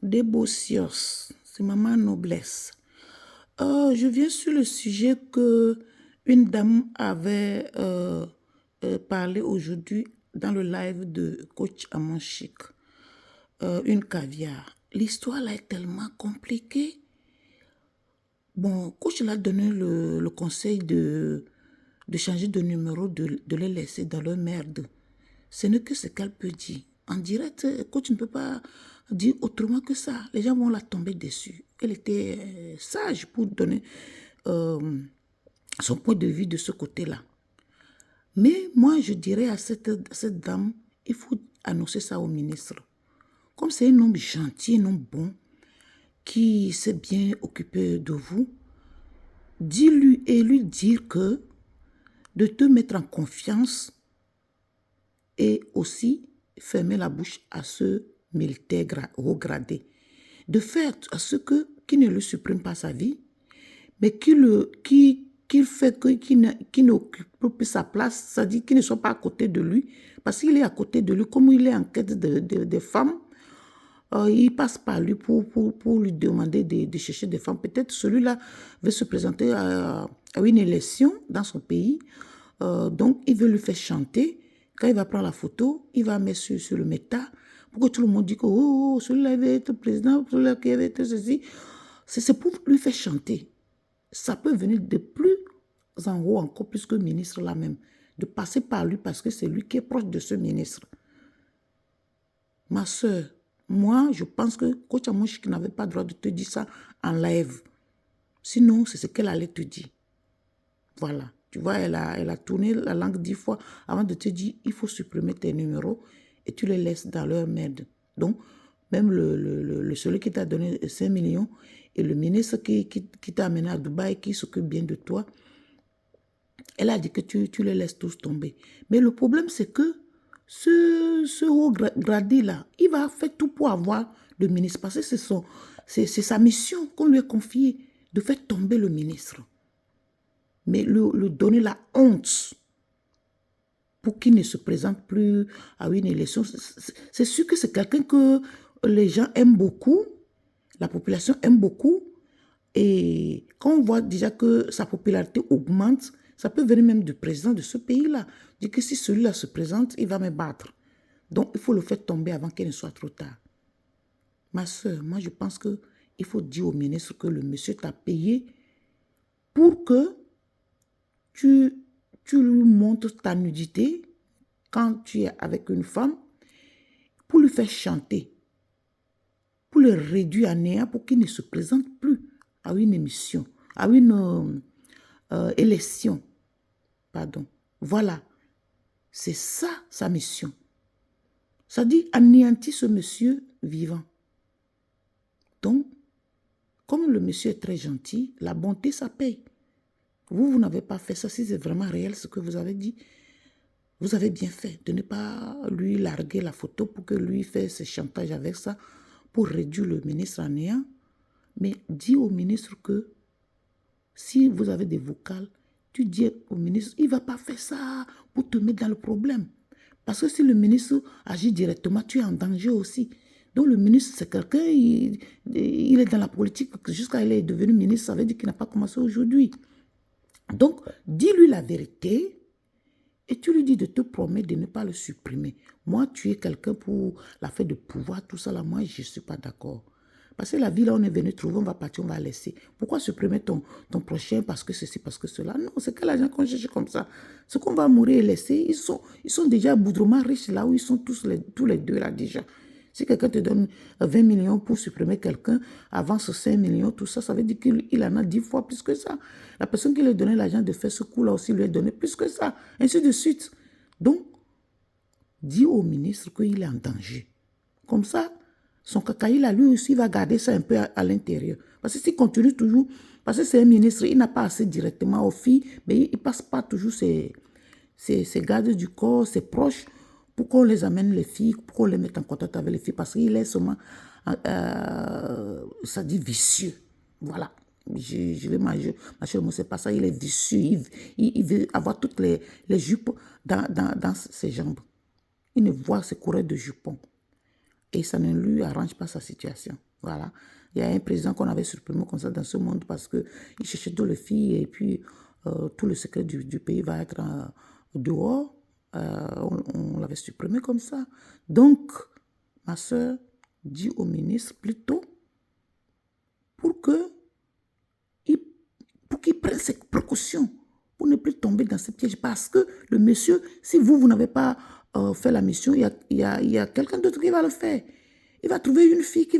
Débocios, c'est maman noblesse. Je viens sur le sujet que une dame avait parlé aujourd'hui dans le live de Coach Amanchik, une caviar. L'histoire là est tellement compliquée. Bon, Coach l'a donné le conseil de changer de numéro, de les laisser dans leur merde. Ce n'est que ce qu'elle peut dire. En direct, Coach ne peut pas dire autrement que ça. Les gens vont la tomber dessus. Elle était sage pour donner son point de vue de ce côté-là. Mais moi, je dirais à cette dame, il faut annoncer ça au ministre. Comme c'est un homme gentil, un homme bon, qui s'est bien occupé de vous, dis-lui et lui dire que de te mettre en confiance et aussi fermer la bouche à ce militaire haut gradé. De faire à ce qui ne le supprime pas sa vie, mais qu'il fait qu'il n'occupe plus sa place, c'est-à-dire qu'il ne soit pas à côté de lui, parce qu'il est à côté de lui, comme il est en quête de femmes, il passe par lui pour lui demander de chercher des femmes. Peut-être celui-là veut se présenter à une élection dans son pays, donc il veut lui faire chanter. Quand il va prendre la photo, il va mettre sur le méta pour que tout le monde dise que oh, celui-là va être président, celui-là qui va être ceci. C'est pour lui faire chanter. Ça peut venir de plus en haut, encore plus que le ministre là même, de passer par lui parce que c'est lui qui est proche de ce ministre. Ma soeur, moi, je pense que Coach Amanchik n'avait pas le droit de te dire ça en live. Sinon, c'est ce qu'elle allait te dire. Voilà. Tu vois, elle a tourné la langue 10 fois avant de te dire il faut supprimer tes numéros et tu les laisses dans leur merde. Donc, même celui qui t'a donné 5 millions et le ministre qui t'a amené à Dubaï, qui s'occupe bien de toi, elle a dit que tu les laisses tous tomber. Mais le problème, c'est que ce haut gradé là, il va faire tout pour avoir le ministre. Parce que c'est sa mission qu'on lui a confiée de faire tomber le ministre. Mais lui donner la honte pour qu'il ne se présente plus à une élection. C'est sûr que c'est quelqu'un que les gens aiment beaucoup, la population aime beaucoup. Et quand on voit déjà que sa popularité augmente, ça peut venir même du président de ce pays-là. Dire que si celui-là se présente, il va me battre. Donc, il faut le faire tomber avant qu'il ne soit trop tard. Ma soeur, moi, je pense qu'il faut dire au ministre que le monsieur t'a payé pour que tu lui montres ta nudité quand tu es avec une femme, pour lui faire chanter, pour le réduire à néant, pour qu'il ne se présente plus à une émission, à une élection. Pardon. Voilà. C'est ça, sa mission. Ça dit anéantir ce monsieur vivant. Donc, comme le monsieur est très gentil, la bonté, ça paye. Vous n'avez pas fait ça. Si c'est vraiment réel ce que vous avez dit, vous avez bien fait de ne pas lui larguer la photo pour que lui fasse ce chantage avec ça, pour réduire le ministre à néant. Mais dis au ministre que si vous avez des vocales, tu dis au ministre, il ne va pas faire ça pour te mettre dans le problème. Parce que si le ministre agit directement, tu es en danger aussi. Donc le ministre, c'est quelqu'un, il est dans la politique jusqu'à il est devenu ministre, ça veut dire qu'il n'a pas commencé aujourd'hui. Donc, dis-lui la vérité et tu lui dis de te promettre de ne pas le supprimer. Moi, tu es quelqu'un pour l'affaire de pouvoir, tout ça là, moi, je ne suis pas d'accord. Parce que la vie, là, on est venu trouver, on va partir, on va laisser. Pourquoi supprimer ton prochain parce que ceci, parce que cela? Non, c'est que l'argent qu'on cherche comme ça. Ce qu'on va mourir et laisser, ils sont déjà boudrement riches là où ils sont tous les deux là déjà. Si quelqu'un te donne 20 millions pour supprimer quelqu'un, avance 5 millions, tout ça, ça veut dire qu'il en a 10 fois plus que ça. La personne qui lui a donné l'argent de faire ce coup-là aussi lui a donné plus que ça, ainsi de suite. Donc, dis au ministre qu'il est en danger. Comme ça, son cacaï là, lui aussi, va garder ça un peu à l'intérieur. Parce que s'il continue toujours, parce que c'est un ministre, il n'a pas assez directement aux filles, mais il ne passe pas toujours ses gardes du corps, ses proches, pour qu'on les amène les filles, pour qu'on les mette en contact avec les filles, parce qu'il est seulement, ça dit vicieux. Voilà. Je vais manger, c'est pas ça, il est vicieux, il veut avoir toutes les jupes dans ses jambes. Il ne voit ses coureurs de jupons. Et ça ne lui arrange pas sa situation. Voilà. Il y a un président qu'on avait supprimé comme ça dans ce monde parce qu'il cherchait toutes les filles et puis tout le secret du pays va être dehors. On l'avait supprimé comme ça. Donc, ma soeur dit au ministre plutôt pour qu'il prenne ses précautions pour ne plus tomber dans ce piège. Parce que le monsieur, si vous n'avez pas fait la mission, il y a quelqu'un d'autre qui va le faire. Il va trouver une fille qui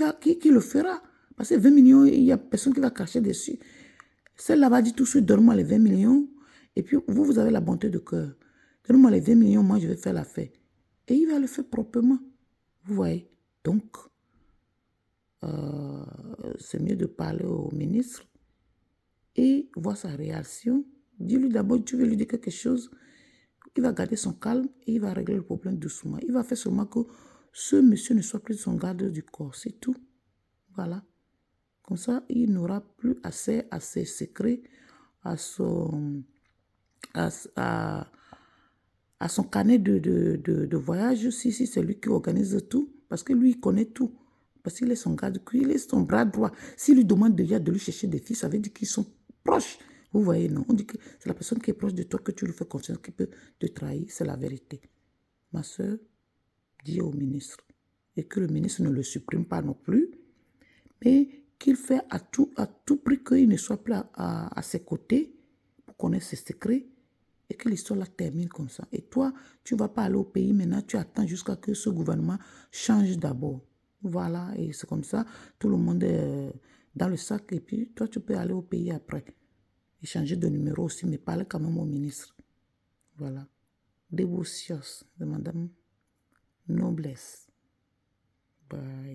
le fera. Parce que 20 millions, il n'y a personne qui va cracher dessus. Celle-là va dire tout de suite, donne-moi les 20 millions. Et puis, vous avez la bonté de cœur. Donne-moi les 20 millions, moi, je vais faire l'affaire. Et il va le faire proprement. Vous voyez. Donc, c'est mieux de parler au ministre et voir sa réaction. Dis-lui d'abord, tu veux lui dire quelque chose. Il va garder son calme et il va régler le problème doucement. Il va faire seulement que ce monsieur ne soit plus son garde du corps. C'est tout. Voilà. Comme ça, il n'aura plus accès à ses secrets, à son carnet de voyage, si c'est lui qui organise tout, parce que lui, il connaît tout. Parce qu'il est son garde, il est son bras droit. S'il lui demande déjà de lui chercher des filles, ça veut dire qu'ils sont proches. Vous voyez, non? On dit que c'est la personne qui est proche de toi que tu lui fais confiance, qui peut te trahir. C'est la vérité. Ma soeur dit au ministre, et que le ministre ne le supprime pas non plus, mais qu'il fait à tout prix qu'il ne soit plus à ses côtés pour connaître ses secrets et que l'histoire la termine comme ça. Et toi, tu ne vas pas aller au pays maintenant, tu attends jusqu'à ce que ce gouvernement change d'abord. Voilà, et c'est comme ça, tout le monde est dans le sac et puis toi, tu peux aller au pays après. Et changer de numéro aussi, mais parler quand même au ministre. Voilà. Dévotios de Madame Noblesse. Bye.